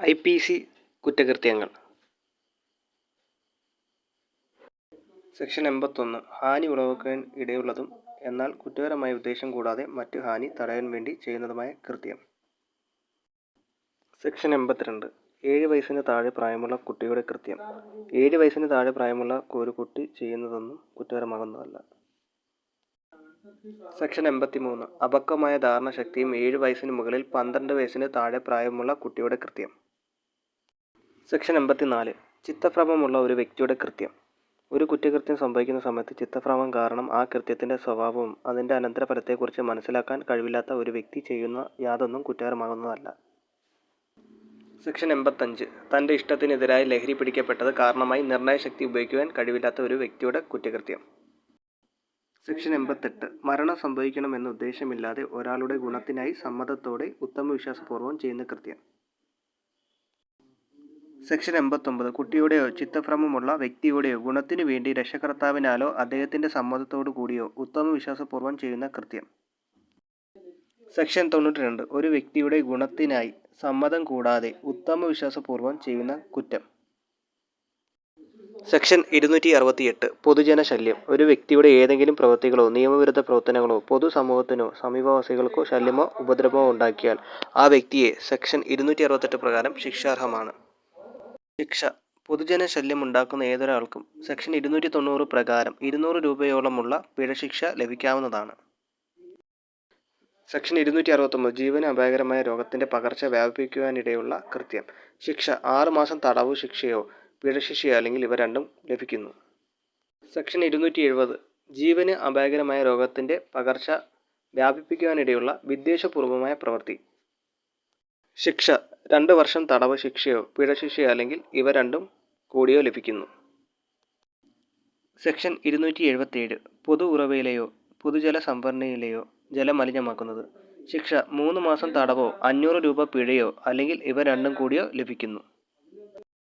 IPC കുറ്റകൃത്യങ്ങൾ. Section 81 ഹാനി ഉളവാക്കാൻ ഇടയുള്ളതും എന്നാൽ കുറ്റകരമായ ഉദ്ദേശം കൂടാതെ മറ്റ് ഹാനി തടയാൻ വേണ്ടി ചെയ്യുന്നതുമായ കൃത്യം. സെക്ഷൻ 82 7 വയസ്സിന് താഴെ പ്രായമുള്ള കുട്ടിയുടെ കൃത്യം. 7 വയസ്സിന് താഴെ പ്രായമുള്ള ഒരു കുട്ടി ചെയ്യുന്നതൊന്നും കുറ്റകരമാകുന്നതല്ല. സെക്ഷൻ 83 അപക്വമായ ധാരണശക്തിയും 7 വയസ്സിന് മുകളിൽ 12 വയസ്സിന് താഴെ പ്രായമുള്ള കുട്ടിയുടെ കൃത്യം. സെക്ഷൻ 84 ചിത്തഭ്രമമുള്ള ഒരു വ്യക്തിയുടെ കൃത്യം. ഒരു കുറ്റകൃത്യം സംഭവിക്കുന്ന സമയത്ത് ചിത്തഭ്രമം കാരണം ആ കൃത്യത്തിൻ്റെ സ്വഭാവവും അതിൻ്റെ അനന്തരഫലത്തെക്കുറിച്ച് മനസ്സിലാക്കാൻ കഴിവില്ലാത്ത ഒരു വ്യക്തി ചെയ്യുന്ന യാതൊന്നും കുറ്റകരമാകുന്നതല്ല. സെക്ഷൻ 85 തൻ്റെ ഇഷ്ടത്തിനെതിരായി ലഹരി പിടിക്കപ്പെട്ടത് കാരണമായി നിർണയശക്തി ഉപയോഗിക്കുവാൻ കഴിവില്ലാത്ത ഒരു വ്യക്തിയുടെ കുറ്റകൃത്യം. സെക്ഷൻ 88 മരണം സംഭവിക്കണമെന്ന ഉദ്ദേശമില്ലാതെ ഒരാളുടെ ഗുണത്തിനായി സമ്മതത്തോടെ ഉത്തമവിശ്വാസപൂർവ്വം ചെയ്യുന്ന കൃത്യം. സെക്ഷൻ 89 കുട്ടിയുടെയോ ചിത്തഭ്രമമുള്ള വ്യക്തിയുടെയോ ഗുണത്തിനു വേണ്ടി രക്ഷകർത്താവിനാലോ അദ്ദേഹത്തിൻ്റെ സമ്മതത്തോടു കൂടിയോ ഉത്തമവിശ്വാസപൂർവ്വം ചെയ്യുന്ന കൃത്യം. സെക്ഷൻ 92 ഒരു വ്യക്തിയുടെ ഗുണത്തിനായി സമ്മതം കൂടാതെ ഉത്തമവിശ്വാസപൂർവ്വം ചെയ്യുന്ന കുറ്റം. സെക്ഷൻ 268 പൊതുജന ശല്യം. ഒരു വ്യക്തിയുടെ ഏതെങ്കിലും പ്രവൃത്തികളോ നിയമവിരുദ്ധ പ്രവർത്തനങ്ങളോ പൊതുസമൂഹത്തിനോ സമീപവാസികൾക്കോ ശല്യമോ ഉപദ്രവമോ ഉണ്ടാക്കിയാൽ ആ വ്യക്തിയെ സെക്ഷൻ 268 പ്രകാരം ശിക്ഷാർഹമാണ്. ശിക്ഷ പൊതുജന ശല്യം ഉണ്ടാക്കുന്ന ഏതൊരാൾക്കും സെക്ഷൻ 290 പ്രകാരം 200 രൂപയോളമുള്ള പിഴശിക്ഷ ലഭിക്കാവുന്നതാണ്. സെക്ഷൻ 269 ജീവന് അപായകരമായ രോഗത്തിൻ്റെ പകർച്ച വ്യാപിപ്പിക്കുവാനിടയുള്ള കൃത്യം. ശിക്ഷ 6 മാസം തടവു ശിക്ഷയോ പിഴശിക്ഷയോ അല്ലെങ്കിൽ ഇവ രണ്ടും ലഭിക്കുന്നു. സെക്ഷൻ 270 ജീവന് അപായകരമായ രോഗത്തിൻ്റെ പകർച്ച വ്യാപിപ്പിക്കുവാനിടയുള്ള വിദ്വേഷപൂർവമായ പ്രവൃത്തി. ശിക്ഷ 2 വർഷം തടവ് ശിക്ഷയോ പിഴശിക്ഷയോ അല്ലെങ്കിൽ ഇവ രണ്ടും കൂടിയോ ലഭിക്കുന്നു. സെക്ഷൻ 277 പൊതു ഉറവയിലെയോ പൊതുജല സംഭരണിയിലെയോ ജലം മലിനമാക്കുന്നത്. ശിക്ഷ 3 മാസം തടവോ 500 രൂപ പിഴയോ അല്ലെങ്കിൽ ഇവ രണ്ടും കൂടിയോ ലഭിക്കുന്നു.